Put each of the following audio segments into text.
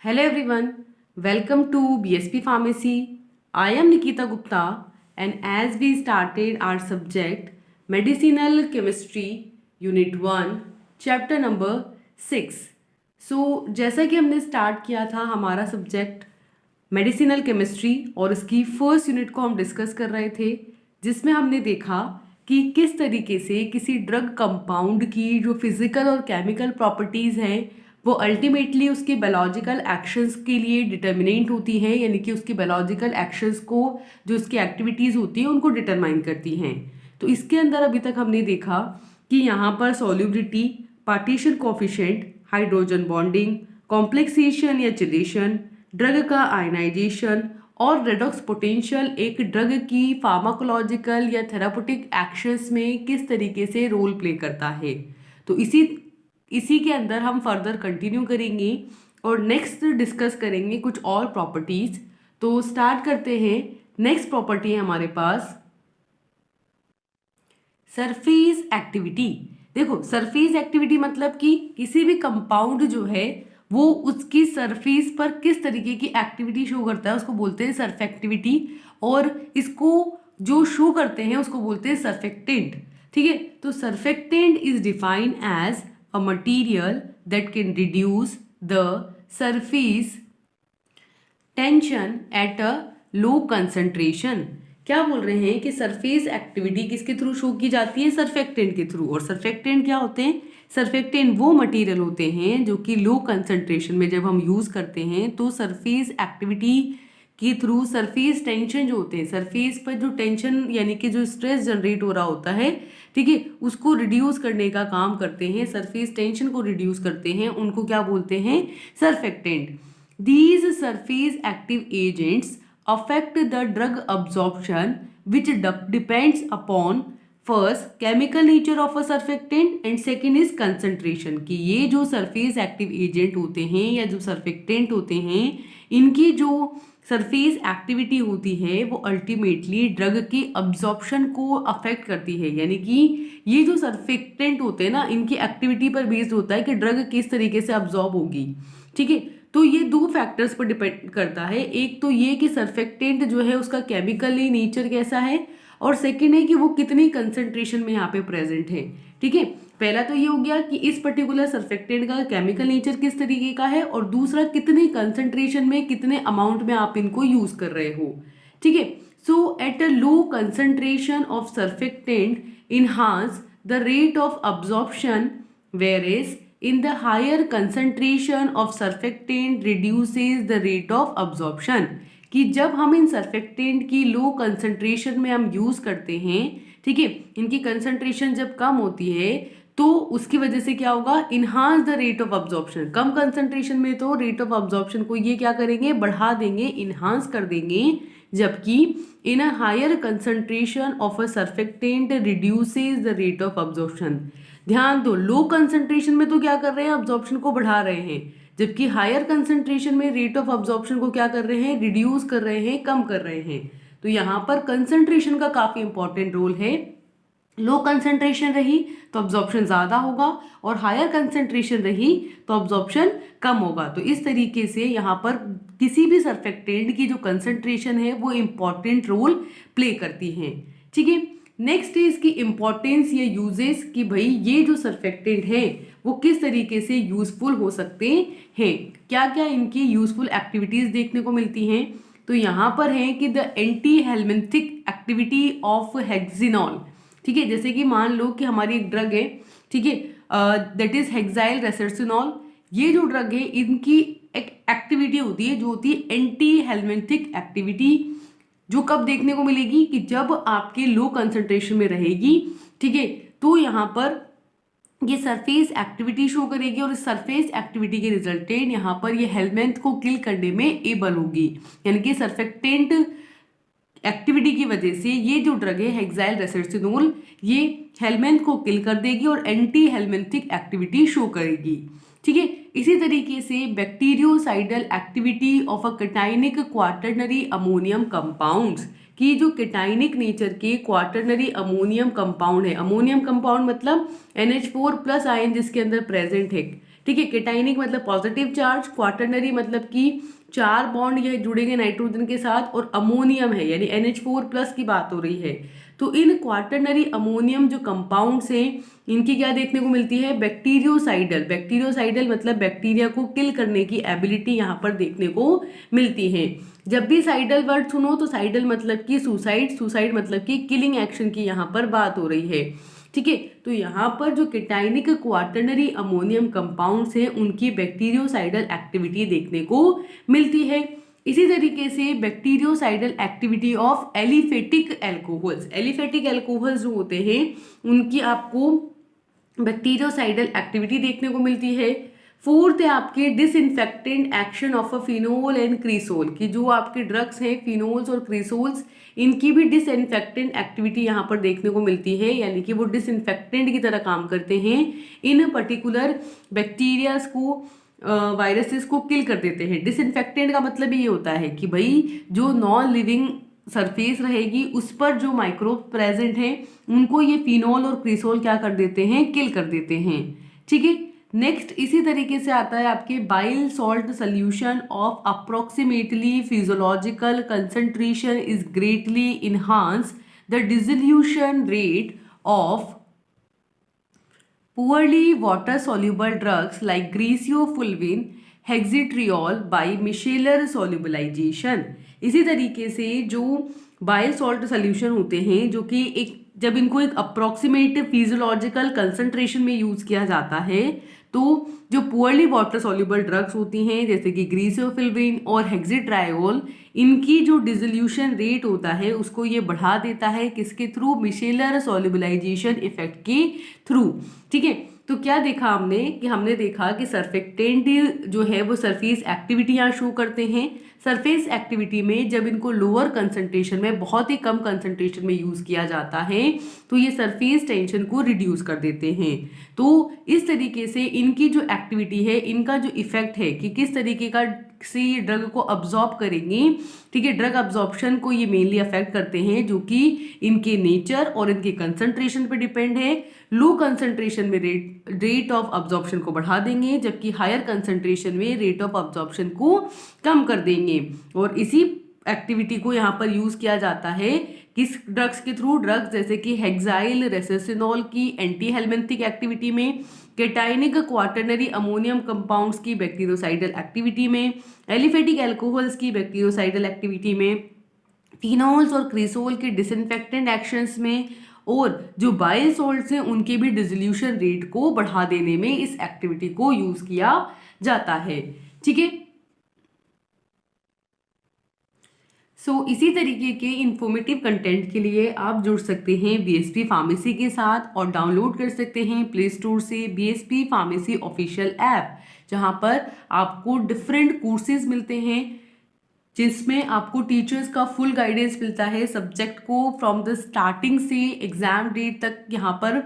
Hello everyone, welcome to BSP Pharmacy. I am Nikita Gupta, and as we started our subject Medicinal Chemistry Unit 1 Chapter number 6. जैसा कि हमने start किया था हमारा subject medicinal chemistry और इसकी first unit को हम डिस्कस कर रहे थे, जिसमें हमने देखा कि किस तरीके से किसी ड्रग कंपाउंड की जो फिजिकल और केमिकल प्रॉपर्टीज़ हैं वो अल्टीमेटली उसके बायोलॉजिकल एक्शंस के लिए डिटर्मिनेंट होती हैं, यानी कि उसके बायोलॉजिकल एक्शंस को जो उसकी एक्टिविटीज़ होती हैं उनको डिटरमाइन करती हैं। तो इसके अंदर अभी तक हमने देखा कि यहाँ पर solubility, partition coefficient, hydrogen bonding, complexation या चिलेशन, ड्रग का आयनाइजेशन और रेडॉक्स पोटेंशियल एक ड्रग की फार्माकोलॉजिकल या थेराप्यूटिक एक्शंस में किस तरीके से रोल प्ले करता है। तो इसी के अंदर हम फर्दर कंटिन्यू करेंगे और नेक्स्ट डिस्कस करेंगे कुछ और प्रॉपर्टीज। तो स्टार्ट करते हैं। नेक्स्ट प्रॉपर्टी है हमारे पास सरफेस एक्टिविटी। देखो, सरफेस एक्टिविटी मतलब कि किसी भी कंपाउंड जो है वो उसकी सरफेस पर किस तरीके की एक्टिविटी शो करता है उसको बोलते हैं सरफेक्टिविटी, और इसको जो शो करते हैं उसको बोलते हैं सरफेक्टेंट। ठीक है, तो surfactant is defined as a material that can reduce the surface tension at a low concentration। क्या बोल रहे हैं कि सरफेस एक्टिविटी किसके थ्रू शो की जाती है? सरफेक्टेंट के थ्रू। और सरफेक्टेंट क्या होते हैं? सरफेक्टेंट वो मटेरियल होते हैं जो कि लो कंसंट्रेशन में जब हम यूज करते हैं तो सरफेस एक्टिविटी के थ्रू सरफेस टेंशन जो होते हैं, सरफेस पर जो टेंशन यानी कि जो स्ट्रेस जनरेट हो रहा होता है, ठीक है, उसको रिड्यूस करने का काम करते हैं, सरफेस टेंशन को रिड्यूस करते हैं, उनको क्या बोलते हैं? Surfactant. These surface active agents affect the drug absorption which depends upon first chemical nature of a surfactant and second is concentration. कि ये जो सरफेस एक्टिव एजेंट होते हैं या जो सरफेक्टेंट होते हैं, इनकी जो सरफेस एक्टिविटी होती है वो अल्टीमेटली ड्रग के अब्जॉर्प्शन को अफेक्ट करती है। यानी कि ये जो सरफेक्टेंट होते हैं ना, इनकी एक्टिविटी पर बेस्ड होता है कि ड्रग किस तरीके से अब्जॉर्ब होगी। ठीक है, तो ये दो फैक्टर्स पर डिपेंड करता है। एक तो ये कि सरफेक्टेंट जो है उसका केमिकली नेचर कैसा है, और सेकेंड है कि वो कितनी कंसंट्रेशन में यहाँ पे प्रेजेंट है। ठीक है, पहला तो ये हो गया कि इस पर्टिकुलर सरफेक्टेंट का केमिकल नेचर किस तरीके का है, और दूसरा कितने कंसंट्रेशन में, कितने अमाउंट में आप इनको यूज कर रहे हो। ठीक है, so at a low concentration of surfactant enhance the rate of absorption, whereas in the higher concentration of surfactant reduces the rate of absorption। कि जब हम इन सरफेक्टेंट की लो कंसंट्रेशन में हम यूज करते हैं, ठीक है, इनकी कंसंट्रेशन जब कम होती है तो उसकी वजह से क्या होगा? Enhance the rate of absorption. Come concentration में तो रेट ऑफ अब्जॉर्प्शन को ये क्या करेंगे? बढ़ा देंगे, इनहांस कर देंगे, जबकि in a higher concentration of a surfactant reduces the rate of absorption. ध्यान दो, लो कंसंट्रेशन में तो क्या कर रहे हैं? अब्जॉर्प्शन को बढ़ा रहे हैं, जबकि हायर कंसंट्रेशन में रेट ऑफ अब्जॉर्प्शन को क्या कर रहे हैं? रिड्यूस कर रहे हैं, कम कर रहे हैं। तो यहाँ पर कंसंट्रेशन का काफी इंपॉर्टेंट रोल है। लो कंसंट्रेशन रही तो अब्जॉर्प्शन ज़्यादा होगा, और हायर कंसंट्रेशन रही तो अब्जॉर्प्शन कम होगा। तो इस तरीके से यहाँ पर किसी भी सरफेक्टेंट की जो कंसंट्रेशन है वो इम्पॉर्टेंट रोल प्ले करती है। ठीक है, नेक्स्ट है इसकी इम्पॉर्टेंस या यूजेस, कि भाई ये जो सरफेक्टेंट है वो किस तरीके से यूजफुल हो सकते हैं, क्या क्या इनकी यूजफुल एक्टिविटीज देखने को मिलती हैं। तो यहाँ पर है कि the antihelminthic activity of hexanol. ठीक है, जैसे कि मान लो कि हमारी एक ड्रग है, ठीक है, दैट इज हेक्साइल रेसर्सिनॉल। ये जो ड्रग है इनकी एक एक्टिविटी होती है जो होती है एंटी हेलमिंथिक एक्टिविटी, जो कब देखने को मिलेगी? कि जब आपके लो कंसंट्रेशन में रहेगी, ठीक है, तो यहाँ पर ये सरफेस एक्टिविटी शो करेगी, और इस सरफेस एक्टिविटी के रिजल्टेंट यहाँ पर ये हेलमेंथ को किल करने में एबल होगी। यानी कि सरफेक्टेंट एक्टिविटी की वजह से ये जो ड्रग है हेक्साइल रेसर्सिनोल, ये हेलमेंथ को किल कर देगी और एंटी हेलमेंथिक एक्टिविटी शो करेगी। ठीक है, इसी तरीके से bacteriocidal activity of a cationic quaternary ammonium compounds, कि जो कैटाइनिक नेचर के क्वाटरनरी अमोनियम कंपाउंड है, अमोनियम कंपाउंड मतलब NH4+ आयन जिसके अंदर प्रेजेंट है, ठीक है। केटाइनिक मतलब पॉजिटिव चार्ज, क्वाटरनरी मतलब कि 4 बॉन्ड ये जुड़ेंगे नाइट्रोजन के साथ, और अमोनियम है यानी NH4+ की बात हो रही है। तो इन क्वाटरनरी अमोनियम जो कंपाउंड्स हैं इनकी क्या देखने को मिलती है, बैक्टीरियोसाइडल। बैक्टीरियोसाइडल मतलब बैक्टीरिया को किल करने की एबिलिटी यहाँ पर देखने को मिलती है। जब भी साइडल वर्ड सुनो तो साइडल मतलब कि सुसाइड, सुसाइड मतलब कि किलिंग एक्शन की यहाँ पर बात हो रही है। ठीक है, तो यहाँ पर जो केटाइनिक क्वाटरनरी अमोनियम कंपाउंड्स हैं उनकी बैक्टीरियोसाइडल एक्टिविटी देखने को मिलती है। इसी तरीके से bacteriocidal activity of aliphatic alcohols, aliphatic alcohols जो होते हैं उनकी आपको बैक्टीरियोसाइडल एक्टिविटी देखने को मिलती है। फोर्थ है आपके disinfectant action of a phenol and cresol, कि जो आपके ड्रग्स हैं फिनोल्स और क्रीसोल्स इनकी भी डिसइंफेक्टेंट एक्टिविटी यहाँ पर देखने को मिलती है, यानी कि वो डिसइंफेक्टेंट की तरह काम करते हैं, इन पर्टिकुलर बैक्टीरियाज को वायरसेस को किल कर देते हैं। डिसइंफेक्टेंट का मतलब ये होता है कि भाई जो नॉन लिविंग सरफेस रहेगी उस पर जो माइक्रोब प्रेजेंट हैं उनको ये फिनोल और क्रीसोल क्या कर देते हैं, किल कर देते हैं। ठीक है, नेक्स्ट इसी तरीके से आता है आपके bile salt solution of approximately physiological concentration is greatly enhance the dissolution rate of poorly water soluble drugs like griseofulvin, hexestrol by micellar solubilization. इसी तरीके से जो बाइल सॉल्ट सोल्यूशन होते हैं जो कि एक जब इनको एक अप्रोक्सीमेट फिजियोलॉजिकल कंसंट्रेशन में यूज किया जाता है तो जो पुअरली वाटर सॉल्युबल ड्रग्स होती हैं जैसे कि ग्रीसियोफिल्विन और हेक्सिट्रायोल इनकी जो डिसोल्यूशन रेट होता है उसको ये बढ़ा देता है, किसके थ्रू, मिशेलर सोल्यूबलाइजेशन इफेक्ट के थ्रू। ठीक है, तो क्या देखा हमने कि हमने देखा कि सर्फेक्टेंट जो है वो सरफेस एक्टिविटी यहाँ शो करते हैं। सरफेस एक्टिविटी में जब इनको लोअर कंसंट्रेशन में, बहुत ही कम कंसंट्रेशन में यूज किया जाता है तो ये सरफेस टेंशन को रिड्यूस कर देते हैं। तो इस तरीके से इनकी जो एक्टिविटी है, इनका जो इफेक्ट है कि किस तरीके का से ये ड्रग को अब्जॉर्ब करेंगे। ठीक है, ड्रग अब्जॉर्प्शन को ये मेनली अफेक्ट करते हैं जो कि इनके नेचर और इनके कंसंट्रेशन पे डिपेंड है। लो कंसंट्रेशन में रेट ऑफ अब्जॉर्प्शन को बढ़ा देंगे जबकि हायर कंसंट्रेशन में रेट ऑफ अब्जॉर्प्शन को कम कर देंगे। और इसी एक्टिविटी को यहाँ पर यूज किया जाता है किस ड्रग्स के थ्रू, ड्रग्स जैसे कि हेक्साइल रेसेसिनॉल की एंटी हेलमिंथिक एक्टिविटी में, केटाइनिक क्वाटरनरी अमोनियम कंपाउंड्स की बैक्टीरियोसाइडल एक्टिविटी में, एलिफेटिक एल्कोहल्स की बैक्टीरियोसाइडल एक्टिविटी में, फिनोल्स और क्रीसोल के डिसइंफेक्टेंट एक्शंस में, और जो बाइल सॉल्ट्स हैं उनके भी डिसोल्यूशन रेट को बढ़ा देने में इस एक्टिविटी को यूज किया जाता है। ठीक है, इसी तरीके के इंफॉर्मेटिव कंटेंट के लिए आप जुड़ सकते हैं बीएसपी फार्मेसी के साथ और डाउनलोड कर सकते हैं प्ले स्टोर से बीएसपी फार्मेसी ऑफिशियल ऐप, जहां पर आपको डिफरेंट कोर्सेज मिलते हैं जिसमें आपको टीचर्स का फुल गाइडेंस मिलता है सब्जेक्ट को फ्रॉम द स्टार्टिंग से एग्जाम डेट तक। यहाँ पर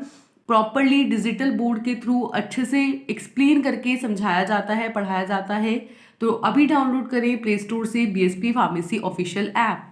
प्रॉपरली डिजिटल बोर्ड के थ्रू अच्छे से एक्सप्लेन करके समझाया जाता है, पढ़ाया जाता है। तो अभी डाउनलोड करें प्ले स्टोर से BSP pharmacy official app.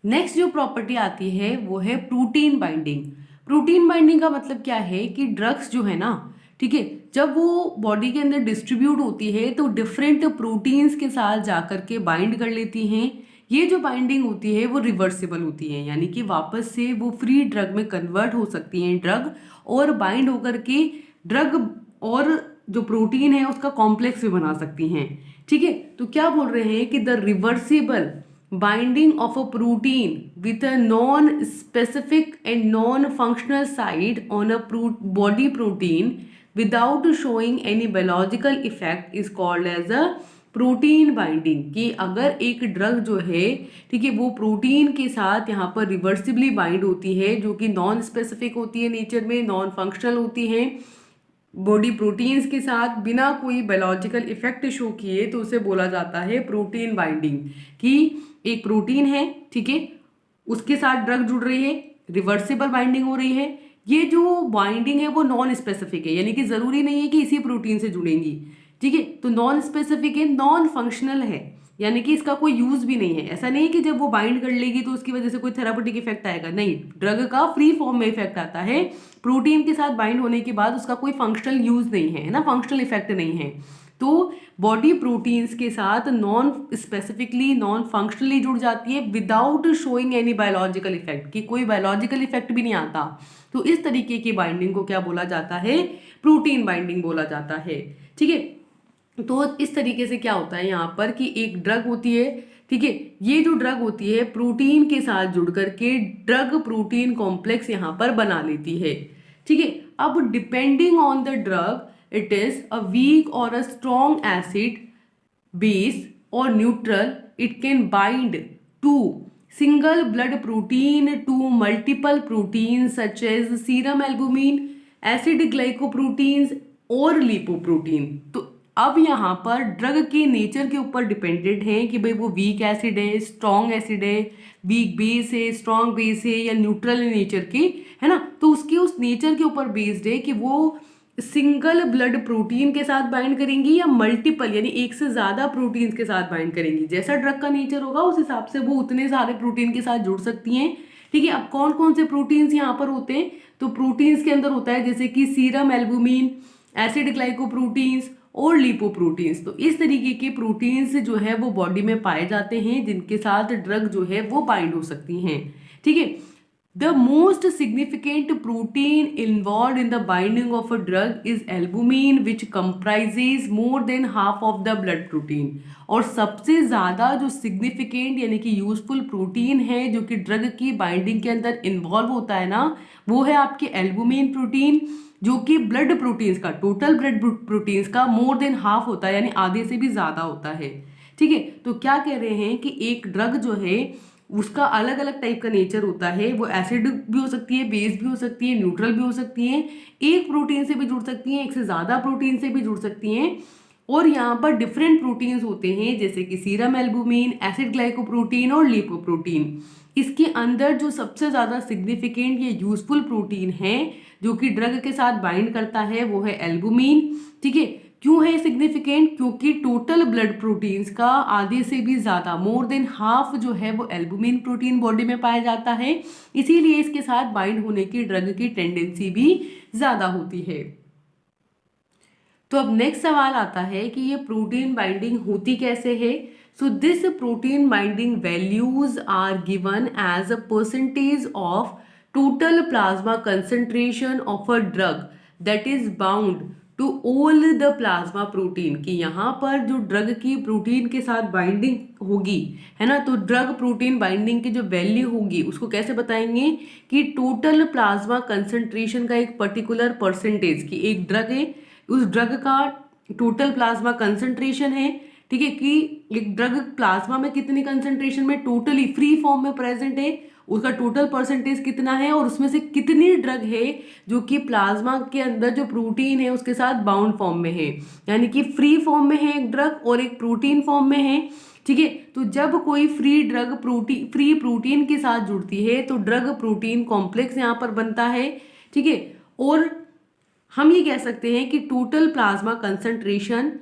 Next जो प्रॉपर्टी आती है वो है प्रोटीन बाइंडिंग। प्रोटीन बाइंडिंग का मतलब क्या है कि ड्रग्स जो है ना, ठीक है, जब वो बॉडी के अंदर डिस्ट्रीब्यूट होती है तो डिफरेंट प्रोटीन्स के साथ जाकर के बाइंड कर लेती हैं। ये जो बाइंडिंग होती है वो रिवर्सिबल होती है, यानी कि वापस से वो फ्री ड्रग में कन्वर्ट हो सकती हैं ड्रग, और बाइंड होकर के ड्रग और जो प्रोटीन है उसका कॉम्प्लेक्स भी बना सकती हैं। ठीक है, तो क्या बोल रहे हैं कि the reversible binding of a protein with a non specific and non functional side on a body protein without showing any biological effect is called as a protein binding. कि अगर एक ड्रग जो है, ठीक है, वो प्रोटीन के साथ यहाँ पर रिवर्सिबली बाइंड होती है जो कि नॉन स्पेसिफिक होती है नेचर में, नॉन फंक्शनल होती है बॉडी प्रोटीन्स के साथ, बिना कोई बायोलॉजिकल इफेक्ट शो किए, तो उसे बोला जाता है प्रोटीन बाइंडिंग। कि एक प्रोटीन है, ठीक है, उसके साथ ड्रग जुड़ रही है, रिवर्सिबल बाइंडिंग हो रही है। ये जो बाइंडिंग है वो नॉन स्पेसिफिक है, यानी कि जरूरी नहीं है कि इसी प्रोटीन से जुड़ेंगी। ठीक है, तो नॉन स्पेसिफिक है, नॉन फंक्शनल है, यानी कि इसका कोई यूज भी नहीं है। ऐसा नहीं कि जब वो बाइंड कर लेगी तो उसकी वजह से कोई थेरापेटिक इफेक्ट आएगा, नहीं, ड्रग का फ्री फॉर्म में इफेक्ट आता है, प्रोटीन के साथ बाइंड होने के बाद उसका कोई फंक्शनल यूज नहीं है ना, फंक्शनल इफेक्ट नहीं है। तो बॉडी प्रोटीन्स के साथ नॉन स्पेसिफिकली नॉन फंक्शनली जुड़ जाती है without showing any biological effect, कि कोई बायोलॉजिकल इफेक्ट भी नहीं आता। तो इस तरीके की बाइंडिंग को क्या बोला जाता है, प्रोटीन बाइंडिंग बोला जाता है। ठीक है, तो इस तरीके से क्या होता है यहाँ पर कि एक ड्रग होती है, ठीक है, ये जो ड्रग होती है प्रोटीन के साथ जुड़ करके ड्रग प्रोटीन कॉम्प्लेक्स यहाँ पर बना लेती है। ठीक है, अब depending on the drug it is a weak or a strong acid base or neutral, it can bind to single blood protein, to multiple proteins such as serum albumin, acid glycoproteins और lipoprotein। तो अब यहाँ पर drug के nature के ऊपर dependent है कि भाई वो वीक एसिड है, स्ट्रॉन्ग एसिड है, वीक बेस है, स्ट्रॉन्ग बेस है, या न्यूट्रल नेचर की है ना। तो उसके उस नेचर के ऊपर बेस्ड है कि वो सिंगल ब्लड प्रोटीन के साथ बाइंड करेंगी या मल्टीपल यानी एक से ज्यादा प्रोटीन्स के साथ बाइंड करेंगी। जैसा ड्रग का नेचर होगा उस हिसाब से वो उतने सारे प्रोटीन के साथ जुड़ सकती हैं। ठीक है, अब कौन कौन से प्रोटीन्स यहाँ पर होते हैं, तो प्रोटीन्स के अंदर होता है जैसे कि सीरम एल्बुमिन, एसिड ग्लाइकोप्रोटीन्स और लिपोप्रोटीन्स। तो इस तरीके के प्रोटीन्स जो है वो बॉडी में पाए जाते हैं जिनके साथ ड्रग जो है वो बाइंड हो सकती हैं। ठीक है, The most significant protein involved in the binding of a drug is albumin, which comprises more than half of the blood protein। और सबसे ज़्यादा जो significant यानी कि useful प्रोटीन है जो कि ड्रग की बाइंडिंग के अंदर इन्वॉल्व होता है ना, वो है आपके एल्बुमिन प्रोटीन, जो कि ब्लड प्रोटीन्स का, टोटल ब्लड प्रोटीन्स का मोर देन हाफ होता है, यानी आधे से भी ज़्यादा होता है। ठीक है, तो क्या कह रहे हैं कि एक ड्रग जो है उसका अलग अलग टाइप का नेचर होता है, वो एसिड भी हो सकती है, बेस भी हो सकती है, न्यूट्रल भी हो सकती है, एक प्रोटीन से भी जुड़ सकती हैं, एक से ज़्यादा प्रोटीन से भी जुड़ सकती हैं। और यहाँ पर डिफरेंट प्रोटीन्स होते हैं जैसे कि सीरम एल्बुमिन, एसिड ग्लाइकोप्रोटीन और लिपोप्रोटीन। इसके अंदर जो सबसे ज़्यादा सिग्निफिकेंट या यूजफुल प्रोटीन है जो कि ड्रग के साथ बाइंड करता है वो है एल्बुमिन। ठीक है, क्यों है सिग्निफिकेंट, क्योंकि टोटल ब्लड प्रोटीन्स का आधे से भी ज़्यादा मोर देन हाफ जो है वो एल्बुमिन प्रोटीन बॉडी में पाया जाता है, इसीलिए इसके साथ बाइंड होने की ड्रग की टेंडेंसी भी ज़्यादा होती है। तो अब नेक्स्ट सवाल आता है कि ये प्रोटीन बाइंडिंग होती कैसे है। So this protein binding values are given as a percentage of total plasma concentration of a drug that is bound to all the plasma protein. कि यहाँ पर जो ड्रग की प्रोटीन के साथ बाइंडिंग होगी है ना, तो ड्रग प्रोटीन बाइंडिंग की जो वैल्यू होगी उसको कैसे बताएंगे कि टोटल प्लाज्मा कंसंट्रेशन का एक पर्टिकुलर परसेंटेज, की एक ड्रग है उस ड्रग का टोटल प्लाज्मा कंसंट्रेशन है। ठीक है, कि एक ड्रग प्लाज्मा में कितनी कंसंट्रेशन में टोटली फ्री फॉर्म में प्रेजेंट है, उसका टोटल परसेंटेज कितना है और उसमें से कितनी ड्रग है जो कि प्लाज्मा के अंदर जो प्रोटीन है उसके साथ बाउंड फॉर्म में है, यानी कि फ्री फॉर्म में है एक ड्रग और एक प्रोटीन फॉर्म में है। ठीक है, तो जब कोई फ्री प्रोटीन के साथ जुड़ती है तो ड्रग प्रोटीन कॉम्प्लेक्स यहाँ पर बनता है। ठीक है, और हम ये कह सकते हैं कि total plasma concentration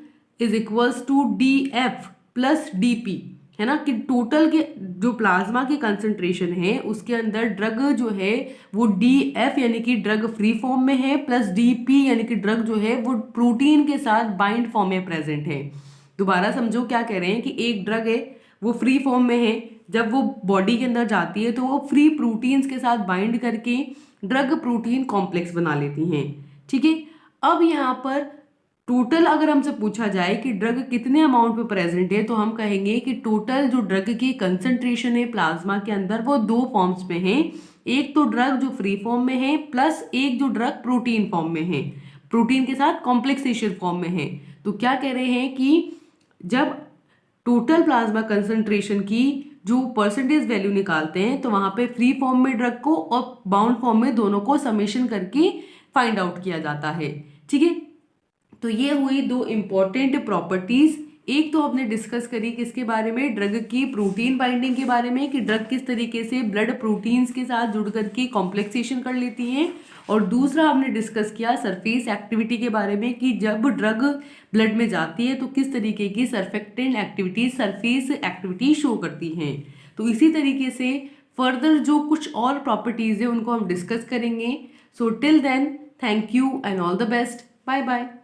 is equals to DF plus DP, है ना, कि टोटल के जो प्लाज्मा की कंसंट्रेशन है उसके अंदर ड्रग जो है वो DF यानी कि ड्रग फ्री फॉर्म में है प्लस DP यानी कि ड्रग जो है वो प्रोटीन के साथ बाइंड फॉर्म में प्रेजेंट है। दोबारा समझो क्या कह रहे हैं कि एक ड्रग है वो फ्री फॉर्म में है, जब वो बॉडी के अंदर जाती है तो वो फ्री प्रोटीन्स के साथ बाइंड करके ड्रग प्रोटीन कॉम्प्लेक्स बना लेती हैं। ठीक है, अब यहाँ पर टोटल अगर हमसे पूछा जाए कि ड्रग कितने अमाउंट पे प्रेजेंट है तो हम कहेंगे कि टोटल जो ड्रग की कंसंट्रेशन है प्लाज्मा के अंदर वो दो फॉर्म्स में है, एक तो ड्रग जो फ्री फॉर्म में है प्लस एक जो ड्रग प्रोटीन फॉर्म में है, प्रोटीन के साथ कॉम्प्लेक्सेशन फॉर्म में है। तो क्या कह रहे हैं कि जब टोटल प्लाज्मा कंसंट्रेशन की जो परसेंटेज वैल्यू निकालते हैं तो वहां पे फ्री फॉर्म में ड्रग को और बाउंड फॉर्म में दोनों को समेशन करके फाइंड आउट किया जाता है। ठीक है, तो ये हुई दो इंपॉर्टेंट प्रॉपर्टीज। एक तो हमने डिस्कस करी किसके बारे में, ड्रग की प्रोटीन बाइंडिंग के बारे में, कि ड्रग किस तरीके से ब्लड प्रोटीन्स के साथ जुड़ करके कॉम्प्लेक्सेशन कर लेती हैं, और दूसरा हमने डिस्कस किया सरफेस एक्टिविटी के बारे में कि जब ड्रग ब्लड में जाती है तो किस तरीके की surfactant activity surface activity show करती हैं। तो इसी तरीके से फर्दर जो कुछ और प्रॉपर्टीज है उनको हम डिस्कस करेंगे। So till then, thank you and all the best. Bye bye.